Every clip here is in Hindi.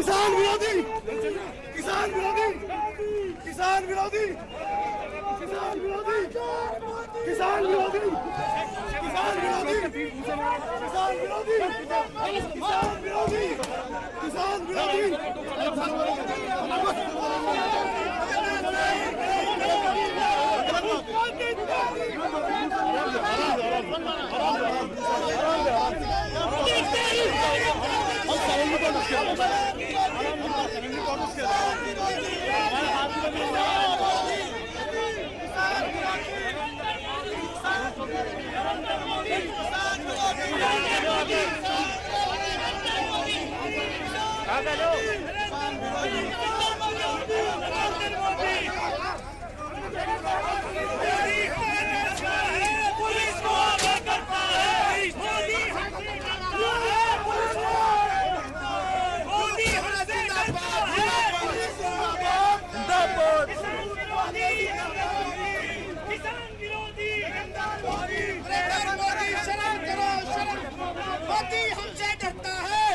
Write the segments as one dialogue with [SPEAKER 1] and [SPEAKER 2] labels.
[SPEAKER 1] किसान विरोधी, किसान विरोधी, किसान विरोधी, किसान विरोधी, किसान विरोधी, किसान विरोधी, किसान विरोधी, किसान विरोधी, किसान विरोधी।
[SPEAKER 2] मोदी हमसे डरता है,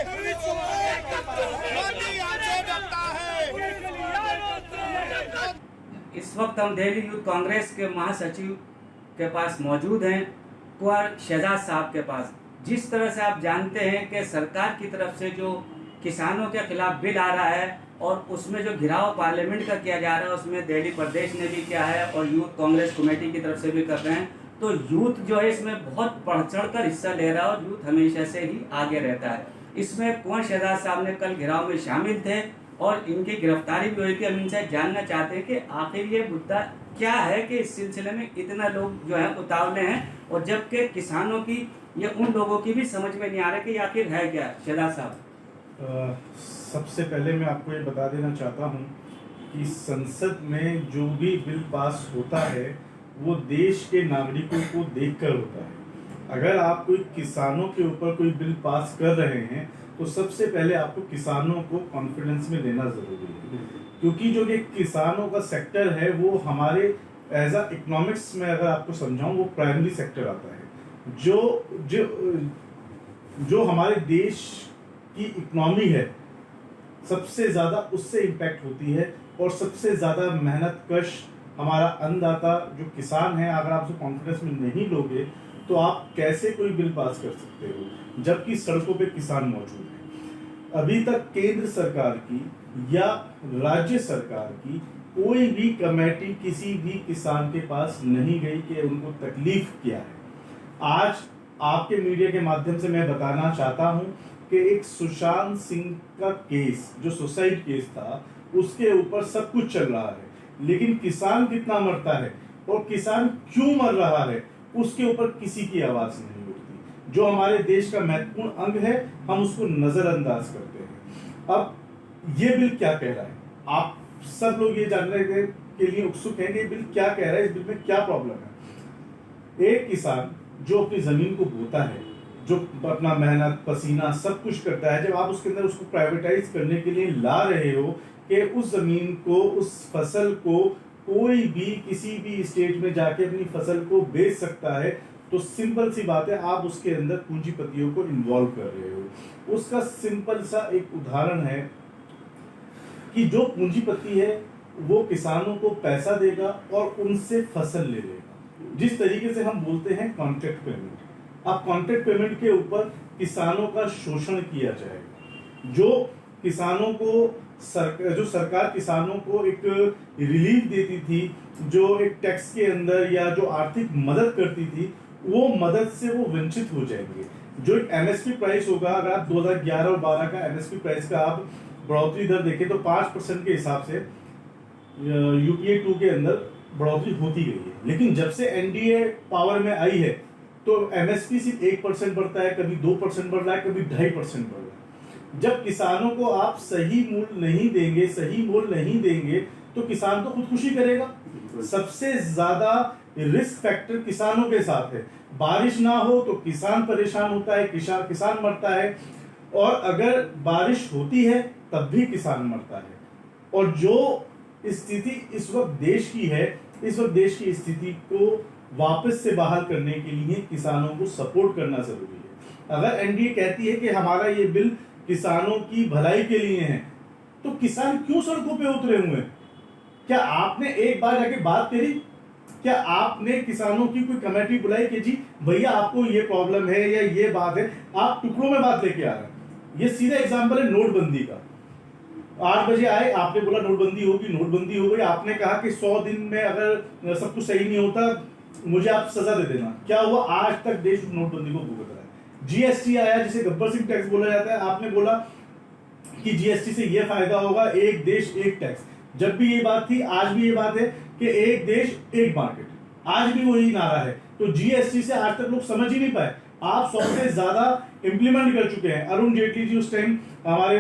[SPEAKER 2] मोदी हमसे डरता है।
[SPEAKER 3] इस वक्त हम दिल्ली यूथ कांग्रेस के महासचिव के पास मौजूद हैं, कुंवर शहजाद साहब के पास। जिस तरह से आप जानते हैं कि सरकार की तरफ से जो किसानों के खिलाफ बिल आ रहा है और उसमें जो घिराव पार्लियामेंट का किया जा रहा है, उसमें दिल्ली प्रदेश ने भी किया है और यूथ कांग्रेस कमेटी की तरफ से भी कर रहे हैं। तो यूथ जो है इसमें बहुत बढ़ चढ़ कर हिस्सा ले रहा है और यूथ हमेशा से ही आगे रहता है। इसमें कुंवर शहजाद साहब ने कल घिराव में शामिल थे और इनकी गिरफ्तारी भी हुई थी। हम इनसे जानना चाहते हैं कि आखिर ये मुद्दा क्या है कि इस सिलसिले में इतना लोग जो है उतावले हैं, और जबकि किसानों की या उन लोगों की भी समझ में नहीं आ रहा कि आखिर है क्या। शहजाद साहब,
[SPEAKER 4] सबसे पहले मैं आपको ये बता देना चाहता हूँ कि संसद में जो भी बिल पास होता है वो देश के नागरिकों को देखकर होता है। अगर आप कोई किसानों के ऊपर कोई बिल पास कर रहे हैं तो सबसे पहले आपको किसानों को कॉन्फिडेंस में लेना जरूरी है, क्योंकि जो ये किसानों का सेक्टर है वो हमारे एज अ इकोनॉमिक्स में अगर आपको समझाऊं वो प्राइमरी सेक्टर आता है। जो जो जो हमारे देश की इकोनॉमी है सबसे ज़्यादा उससे इम्पैक्ट होती है, और सबसे ज़्यादा मेहनत कश हमारा अन्नदाता जो किसान है। अगर आप उसे कॉन्फिडेंस में नहीं लोगे तो आप कैसे कोई बिल पास कर सकते हो, जबकि सड़कों पे किसान मौजूद है। अभी तक केंद्र सरकार की या राज्य सरकार की कोई भी कमेटी किसी भी किसान के पास नहीं गई कि उनको तकलीफ क्या है। आज आपके मीडिया के माध्यम से मैं बताना चाहता हूं कि एक सुशांत सिंह का केस जो सुसाइड केस था उसके ऊपर सब कुछ चल रहा है, लेकिन किसान कितना मरता है और किसान क्यों मर रहा है उसके ऊपर किसी की आवाज नहीं उठती। जो हमारे देश का महत्वपूर्ण अंग है हम उसको नजरअंदाज करते हैं। अब ये बिल क्या कह रहा है, आप सब लोग ये जानने के लिए उत्सुक हैं कि ये बिल क्या कह रहा है, इस बिल में क्या प्रॉब्लम है। एक किसान जो अपनी जमीन को बोता है, जो अपना मेहनत पसीना सब कुछ करता है, जब आप उसके अंदर उसको प्राइवेटाइज करने के लिए ला रहे हो कि उस जमीन को, उस फसल को कोई भी किसी भी स्टेट में जाके अपनी फसल को बेच सकता है, तो सिंपल सी बात है आप उसके अंदर पूंजीपतियों को इन्वॉल्व कर रहे हो। उसका सिंपल सा एक उदाहरण है कि जो पूंजीपति है वो किसानों को पैसा देगा और उनसे फसल ले लेगा। जिस तरीके से हम बोलते हैं कॉन्ट्रैक्ट पेमेंट, अब कॉन्ट्रैक्ट पेमेंट के ऊपर किसानों का शोषण किया जाएगा। जो किसानों को जो सरकार किसानों को एक रिलीफ देती थी, जो एक टैक्स के अंदर या जो आर्थिक मदद करती थी, वो मदद से वो वंचित हो जाएंगे। जो एक एमएसपी प्राइस होगा, अगर आप 2011 और 12 का एमएसपी प्राइस का आप बढ़ोतरी दर देखें तो 5% के हिसाब से यूपीए 2 के अंदर बढ़ोतरी होती गई है। लेकिन जब से एनडीए पावर में आई है तो एमएसपी सिर्फ 1% बढ़ता है, कभी 2% बढ़ रहा है, कभी 2.5% बढ़ रहा है। जब किसानों को आप सही मूल्य नहीं देंगे, सही मोल नहीं देंगे, तो किसान तो खुदकुशी करेगा। सबसे ज्यादा रिस्क फैक्टर किसानों के साथ है। बारिश ना हो तो किसान परेशान होता है, किसान मरता है, और अगर बारिश होती है तब भी किसान मरता है। और जो स्थिति इस वक्त देश की है, इस वक्त देश की स्थिति को वापस से बहाल करने के लिए किसानों को सपोर्ट करना जरूरी है। अगर एनडीए कहती है कि हमारा ये बिल किसानों की भलाई के लिए है, तो किसान क्यों सड़कों पे उतरे हुए हैं? क्या आपने एक बार जाके बात करी? क्या आपने किसानों की कोई कमेटी बुलाई कि जी भैया आपको ये प्रॉब्लम है या ये बात है? आप टुकड़ों में बात लेके आ रहे हैं। ये सीधा एग्जाम्पल है नोटबंदी का। 8 बजे आए, आपने बोला नोटबंदी होगी, नोटबंदी हो गई। आपने कहा कि 100 दिन में अगर सब कुछ सही नहीं होता मुझे आप सजा दे देना। क्या हुआ? आज तक देश नोटबंदी को भुगत रहा है। जीएसटी आया जिसे गब्बर सिंह टैक्स बोला जाता है, आपने बोला कि जीएसटी से ये फायदा होगा, एक देश एक टैक्स। जब भी ये बात थी, आज भी ये बात है कि एक देश एक मार्केट, आज भी वही नारा है। तो जीएसटी से आज तक लोग समझ ही नहीं पाए। आप सबसे ज्यादा इंप्लीमेंट कर चुके हैं। अरुण जेटली जी उस टाइम हमारे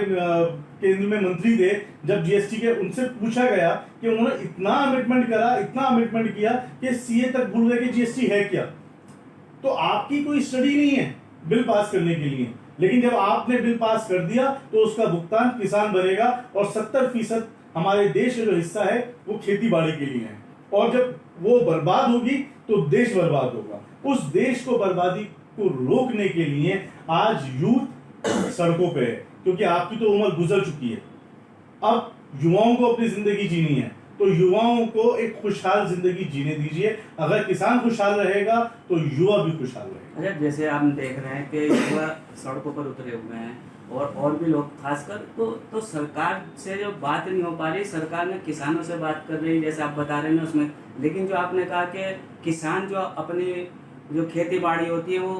[SPEAKER 4] केंद्र में मंत्री थे, जब जीएसटी के उनसे पूछा गया कि उन्होंने इतना अमेंडमेंट करा, इतना अमेंडमेंट किया कि सीए तक भूल गए कि जीएसटी है क्या। तो आपकी कोई स्टडी नहीं है बिल पास करने के लिए, लेकिन जब आपने बिल पास कर दिया तो उसका भुगतान किसान भरेगा। और 70% हमारे देश का जो हिस्सा है वो खेती बाड़ी के लिए है। और जब वो बर्बाद होगी तो देश बर्बाद होगा। उस देश को बर्बादी को रोकने के लिए आज यूथ सड़कों पे है, क्योंकि आपकी तो उम्र गुजर चुकी है। अब युवाओं को अपनी जिंदगी जीनी है, तो युवाओं को एक खुशहाल जिंदगी जीने दीजिए। अगर किसान खुशहाल रहेगा तो युवा भी खुशहाल रहेगा।
[SPEAKER 3] अच्छा, जैसे आप देख रहे हैं कि युवा सड़कों पर उतरे हुए हैं और भी लोग खासकर तो सरकार से जो बात नहीं हो पा रही, सरकार ने किसानों से बात कर रही, जैसे आप बता रहे हैं उसमें। लेकिन जो आपने कहा कि किसान जो अपनी जो खेती बाड़ी होती है वो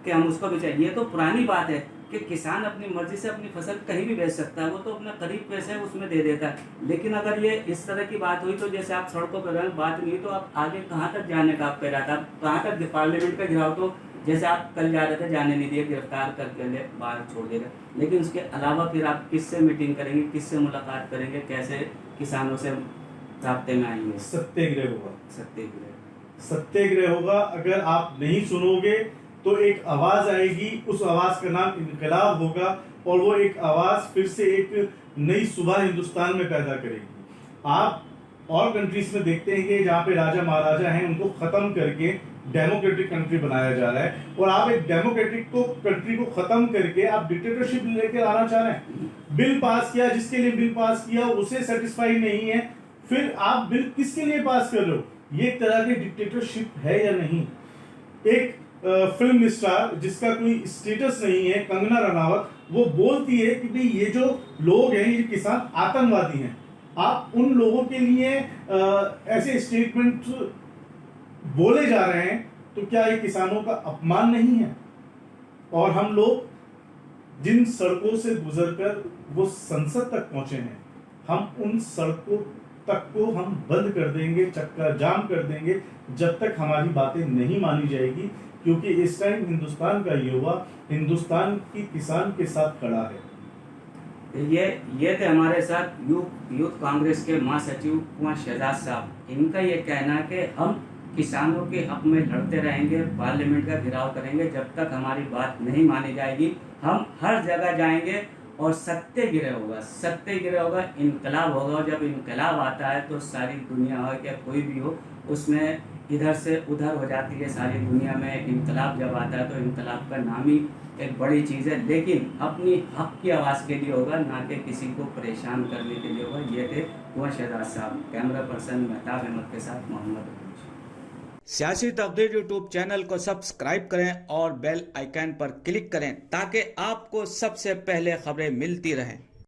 [SPEAKER 3] कि हम उसको बेचें, ये तो पुरानी बात है कि किसान अपनी मर्जी से अपनी फसल कहीं भी बेच सकता है। वो तो अपना करीब पैसे उसमें दे देता है। लेकिन अगर ये इस तरह की बात हुई तो जैसे आप सड़कों पर बात नहीं हुई तो आप आगे कहाँ तक जाने का आपका इरादा, कहाँ तक पार्लियामेंट का घेराव? तो जैसे आप कल जा रहे थे, जाने नहीं दिए, गिरफ्तार करके ले बाहर छोड़ देगा। लेकिन उसके अलावा फिर आप किससे मीटिंग करेंगे, किससे मुलाकात करेंगे, कैसे किसानों से राब्ते में आएंगे?
[SPEAKER 4] सत्याग्रह होगा।
[SPEAKER 3] सत्याग्रह
[SPEAKER 4] होगा। अगर आप नहीं सुनोगे तो एक आवाज आएगी, उस आवाज का नाम इनकलाब होगा। और वो एक आवाज फिर से एक नई सुबह हिंदुस्तान में पैदा करेगी। आप और कंट्रीज में देखते हैं कि जहाँ पे राजा महाराजा हैं उनको खत्म करके डेमोक्रेटिक कंट्री बनाया जा रहा है। और आप एक डेमोक्रेटिक कंट्री को खत्म करके आप डिक्टेटरशिप लेकर आना चाह रहे हैं। बिल पास किया, जिसके लिए बिल पास किया उसे सेटिस्फाई नहीं है, फिर आप बिल किसके लिए पास कर रहे हो? ये एक तरह की डिक्टेटरशिप है या नहीं? एक फिल्म स्टार जिसका कोई स्टेटस नहीं है, कंगना रनावत, वो बोलती है कि भाई ये जो लोग हैं, ये किसान आतंकवादी हैं। आप उन लोगों के लिए ऐसे स्टेटमेंट बोले जा रहे हैं, तो क्या ये किसानों का अपमान नहीं है? और हम लोग जिन सड़कों से गुजरकर वो संसद तक पहुंचे हैं, हम उन सड़कों तक को हम बंद कर देंगे, चक्का जाम कर देंगे, जब तक हमारी बातें नहीं मानी जाएगी। क्योंकि इस टाइम हिंदुस्तान का युवा हिंदुस्तान की किसान के साथ खड़ा है।
[SPEAKER 3] ये थे हमारे साथ यूथ कांग्रेस के महासचिव कुंवर शहजाद साहब। इनका ये कहना है कि हम किसानों के हक में लड़ते रहेंगे, पार्लियामेंट का घेराव करेंगे, जब तक हमारी बात नहीं मानी जाएगी। हम हर जगह जाएंगे और सत्याग्रह होगा, इनकलाब होगा। और जब इनकलाब आता है तो सारी दुनिया हो या कोई भी हो, उसमें इधर से उधर हो जाती है सारी दुनिया में। इनकलाब जब आता है तो इनकलाब का नाम ही एक बड़ी चीज़ है, लेकिन अपनी हक की आवाज़ के लिए होगा, ना कि किसी को परेशान करने के लिए होगा। ये थे कुंवर शहजाद साहब। कैमरा पर्सन मेहताब अहमद के साथ मोहम्मद। सियासी तकदीर यूट्यूब चैनल को सब्सक्राइब करें और बेल आइकन पर क्लिक करें ताकि आपको सबसे पहले खबरें मिलती रहें।